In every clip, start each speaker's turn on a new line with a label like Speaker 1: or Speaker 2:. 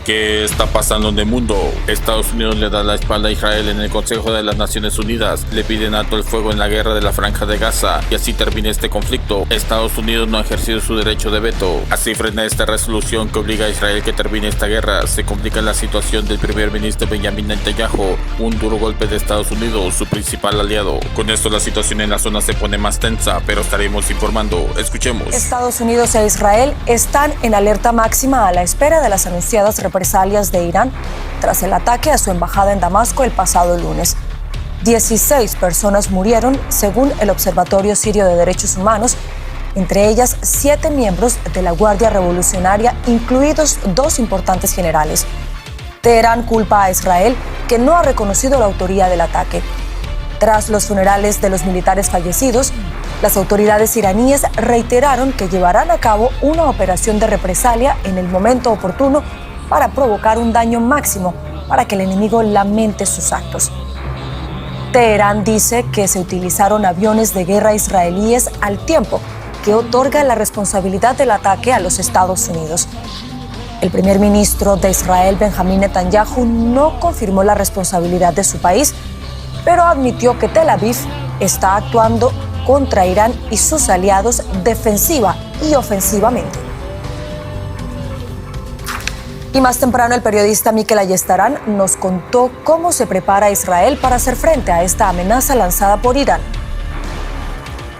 Speaker 1: ¿Qué está pasando en el mundo? Estados Unidos le da la espalda a Israel en el Consejo de las Naciones Unidas. Le piden alto el fuego en la guerra de la Franja de Gaza y así termine este conflicto. Estados Unidos no ha ejercido su derecho de veto. Así, frente a esta resolución que obliga a Israel que termine esta guerra, se complica la situación del primer ministro Benjamin Netanyahu, un duro golpe de Estados Unidos, su principal aliado. Con esto la situación en la zona se pone más tensa, pero estaremos informando. Escuchemos.
Speaker 2: Estados Unidos e Israel están en alerta máxima a la espera de las anunciadas represalias de Irán tras el ataque a su embajada en Damasco el pasado lunes. 16 personas murieron, según el Observatorio Sirio de Derechos Humanos, entre ellas 7 miembros de la Guardia Revolucionaria, incluidos 2 importantes generales. Teherán culpa a Israel, que no ha reconocido la autoría del ataque. Tras los funerales de los militares fallecidos, las autoridades iraníes reiteraron que llevarán a cabo una operación de represalia en el momento oportuno para provocar un daño máximo para que el enemigo lamente sus actos. Teherán dice que se utilizaron aviones de guerra israelíes al tiempo que otorga la responsabilidad del ataque a los Estados Unidos. El primer ministro de Israel, Benjamin Netanyahu, no confirmó la responsabilidad de su país, pero admitió que Tel Aviv está actuando contra Irán y sus aliados defensiva y ofensivamente. Y más temprano, el periodista Mikel Ayestarán nos contó cómo se prepara Israel para hacer frente a esta amenaza lanzada por Irán.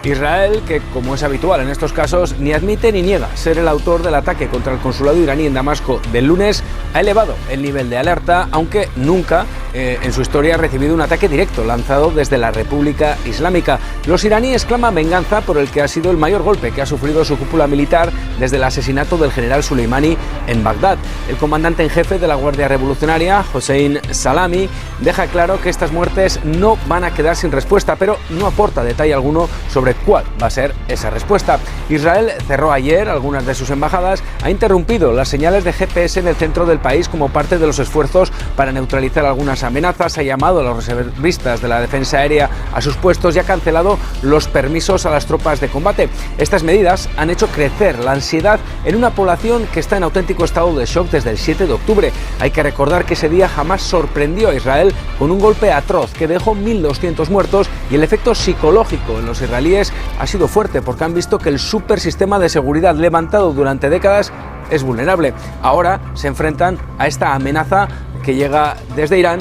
Speaker 3: Israel, que como es habitual en estos casos, ni admite ni niega ser el autor del ataque contra el consulado iraní en Damasco del lunes, ha elevado el nivel de alerta, aunque nunca en su historia ha recibido un ataque directo lanzado desde la República Islámica. Los iraníes claman venganza por el que ha sido el mayor golpe que ha sufrido su cúpula militar desde el asesinato del general Soleimani en Bagdad. El comandante en jefe de la Guardia Revolucionaria, Hossein Salami, deja claro que estas muertes no van a quedar sin respuesta, pero no aporta detalle alguno sobre cuál va a ser esa respuesta. Israel cerró ayer algunas de sus embajadas, ha interrumpido las señales de GPS en el centro del país como parte de los esfuerzos para neutralizar algunas amenazas, ha llamado a los reservistas de la defensa aérea a sus puestos y ha cancelado los permisos a las tropas de combate. Estas medidas han hecho crecer la ansiedad en una población que está en auténtico estado de shock desde el 7 de octubre. Hay que recordar que ese día Hamás sorprendió a Israel con un golpe atroz que dejó 1.200 muertos y el efecto psicológico en los israelíes ha sido fuerte porque han visto que el supersistema de seguridad levantado durante décadas es vulnerable. Ahora se enfrentan a esta amenaza que llega desde Irán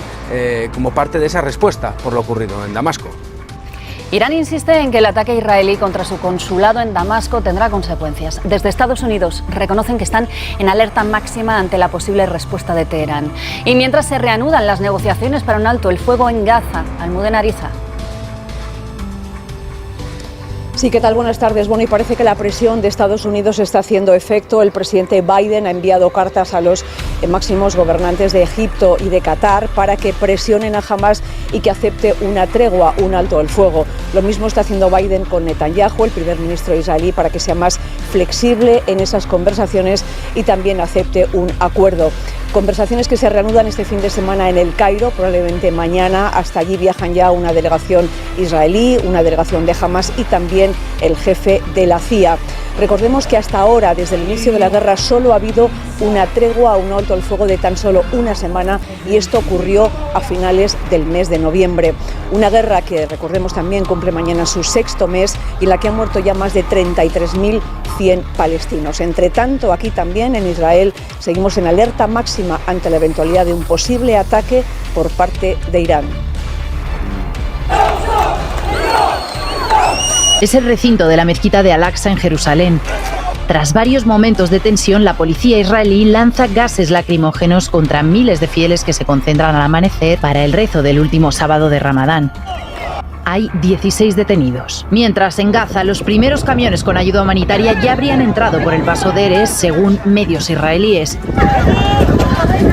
Speaker 3: como parte de esa respuesta por lo ocurrido en Damasco.
Speaker 4: Irán insiste en que el ataque israelí contra su consulado en Damasco tendrá consecuencias. Desde Estados Unidos reconocen que están en alerta máxima ante la posible respuesta de Teherán. Y mientras se reanudan las negociaciones para un alto el fuego en Gaza, Almudena Ariza.
Speaker 5: Sí, ¿qué tal? Buenas tardes. Bueno, y parece que la presión de Estados Unidos está haciendo efecto. El presidente Biden ha enviado cartas a los máximos gobernantes de Egipto y de Qatar para que presionen a Hamás y que acepte una tregua, un alto el fuego. Lo mismo está haciendo Biden con Netanyahu, el primer ministro israelí, para que sea más flexible en esas conversaciones y también acepte un acuerdo. Conversaciones que se reanudan este fin de semana en El Cairo, probablemente mañana. Hasta allí viajan ya una delegación israelí, una delegación de Hamás y también el jefe de la CIA. Recordemos que hasta ahora, desde el inicio de la guerra, solo ha habido una tregua, un alto el fuego de tan solo una semana, y esto ocurrió a finales del mes de noviembre. Una guerra que, recordemos, también cumple mañana su 6º mes y en la que han muerto ya más de 33.100 palestinos. Entre tanto, aquí también en Israel seguimos en alerta máxima ante la eventualidad de un posible ataque por parte de Irán.
Speaker 6: Es el recinto de la mezquita de Al-Aqsa en Jerusalén. Tras varios momentos de tensión, la policía israelí lanza gases lacrimógenos contra miles de fieles que se concentran al amanecer para el rezo del último sábado de Ramadán. Hay 16 detenidos. Mientras en Gaza los primeros camiones con ayuda humanitaria ya habrían entrado por el paso de Erez, según medios israelíes.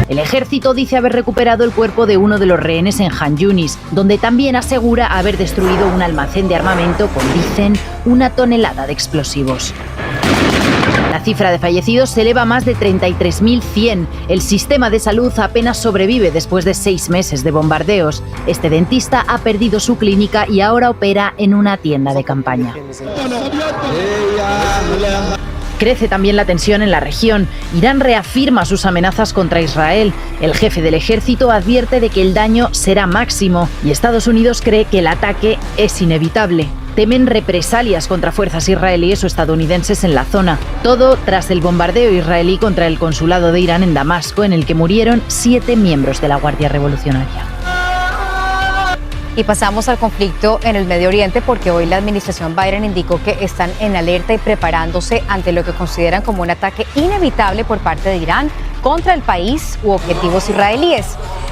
Speaker 6: El ejército dice haber recuperado el cuerpo de uno de los rehenes en Han Yunis, donde también asegura haber destruido un almacén de armamento con, dicen, 1 tonelada de explosivos. La cifra de fallecidos se eleva a más de 33.100. El sistema de salud apenas sobrevive después de 6 meses de bombardeos. Este dentista ha perdido su clínica y ahora opera en una tienda de campaña. Crece también la tensión en la región. Irán reafirma sus amenazas contra Israel. El jefe del ejército advierte de que el daño será máximo y Estados Unidos cree que el ataque es inevitable. Temen represalias contra fuerzas israelíes o estadounidenses en la zona. Todo tras el bombardeo israelí contra el consulado de Irán en Damasco, en el que murieron 7 miembros de la Guardia Revolucionaria.
Speaker 7: Y pasamos al conflicto en el Medio Oriente porque hoy la administración Biden indicó que están en alerta y preparándose ante lo que consideran como un ataque inevitable por parte de Irán contra el país u objetivos israelíes.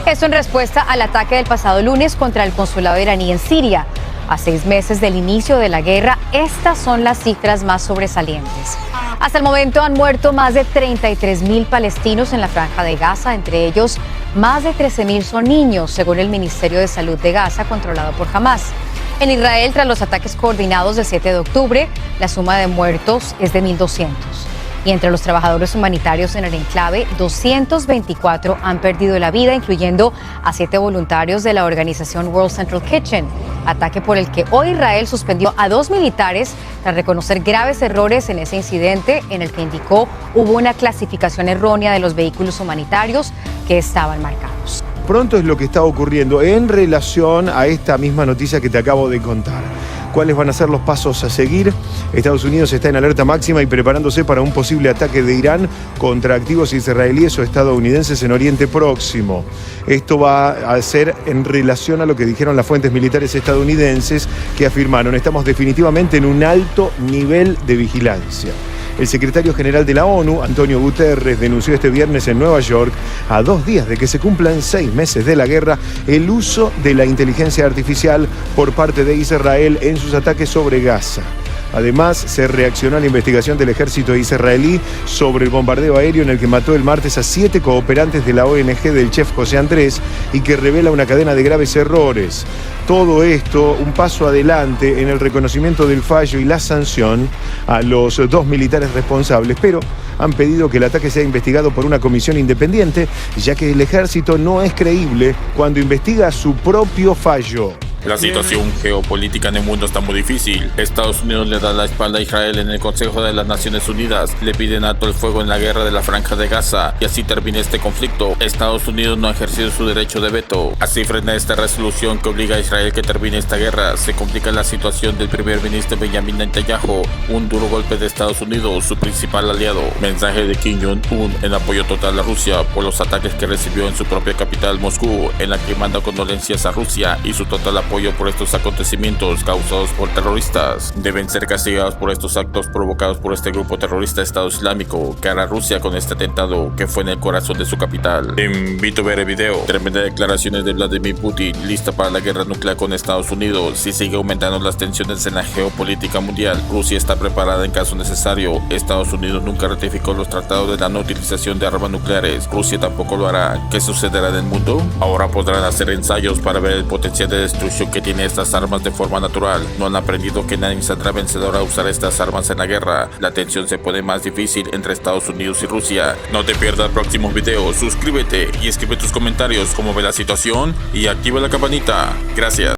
Speaker 7: Esto en respuesta al ataque del pasado lunes contra el consulado iraní en Siria. A 6 meses del inicio de la guerra, estas son las cifras más sobresalientes. Hasta el momento han muerto más de 33.000 palestinos en la Franja de Gaza, entre ellos más de 13.000 son niños, según el Ministerio de Salud de Gaza, controlado por Hamás. En Israel, tras los ataques coordinados del 7 de octubre, la suma de muertos es de 1.200. Y entre los trabajadores humanitarios en el enclave, 224 han perdido la vida, incluyendo a 7 voluntarios de la organización World Central Kitchen. Ataque por el que hoy Israel suspendió a 2 militares tras reconocer graves errores en ese incidente, en el que indicó hubo una clasificación errónea de los vehículos humanitarios que estaban marcados.
Speaker 8: Pronto es lo que está ocurriendo en relación a esta misma noticia que te acabo de contar. ¿Cuáles van a ser los pasos a seguir? Estados Unidos está en alerta máxima y preparándose para un posible ataque de Irán contra activos israelíes o estadounidenses en Oriente Próximo. Esto va a ser en relación a lo que dijeron las fuentes militares estadounidenses, que afirmaron: estamos definitivamente en un alto nivel de vigilancia. El secretario general de la ONU, Antonio Guterres, denunció este viernes en Nueva York, a 2 días de que se cumplan 6 meses de la guerra, el uso de la inteligencia artificial por parte de Israel en sus ataques sobre Gaza. Además, se reaccionó a la investigación del ejército israelí sobre el bombardeo aéreo en el que mató el martes a 7 cooperantes de la ONG del chef José Andrés y que revela una cadena de graves errores. Todo esto, un paso adelante en el reconocimiento del fallo y la sanción a los 2 militares responsables, pero han pedido que el ataque sea investigado por una comisión independiente, ya que el ejército no es creíble cuando investiga su propio fallo.
Speaker 1: La situación geopolítica en el mundo está muy difícil. Estados Unidos le da la espalda a Israel en el Consejo de las Naciones Unidas, le piden alto el fuego en la guerra de la Franja de Gaza y así termina este conflicto. Estados Unidos no ha ejercido su derecho de veto. Así, frente a esta resolución que obliga a Israel que termine esta guerra, se complica la situación del primer ministro Benjamin Netanyahu, un duro golpe de Estados Unidos, su principal aliado. Mensaje de Kim Jong-un en apoyo total a Rusia por los ataques que recibió en su propia capital, Moscú, en la que manda condolencias a Rusia y su total apoyo por estos acontecimientos causados por terroristas. Deben ser castigados por estos actos provocados por este grupo terrorista Estado Islámico que hará Rusia con este atentado que fue en el corazón de su capital. Te invito a ver el video. Tremendas declaraciones de Vladimir Putin, lista para la guerra nuclear con Estados Unidos. Si sigue aumentando las tensiones en la geopolítica mundial, Rusia está preparada en caso necesario. Estados Unidos nunca ratificó los tratados de la no utilización de armas nucleares. Rusia tampoco lo hará. ¿Qué sucederá en el mundo? Ahora podrán hacer ensayos para ver el potencial de destrucción que tiene estas armas de forma natural. No han aprendido que nadie saldrá vencedor a usar estas armas en la guerra. La tensión se pone más difícil entre Estados Unidos y Rusia. No te pierdas próximos videos, suscríbete y escribe tus comentarios cómo ve la situación y activa la campanita. Gracias.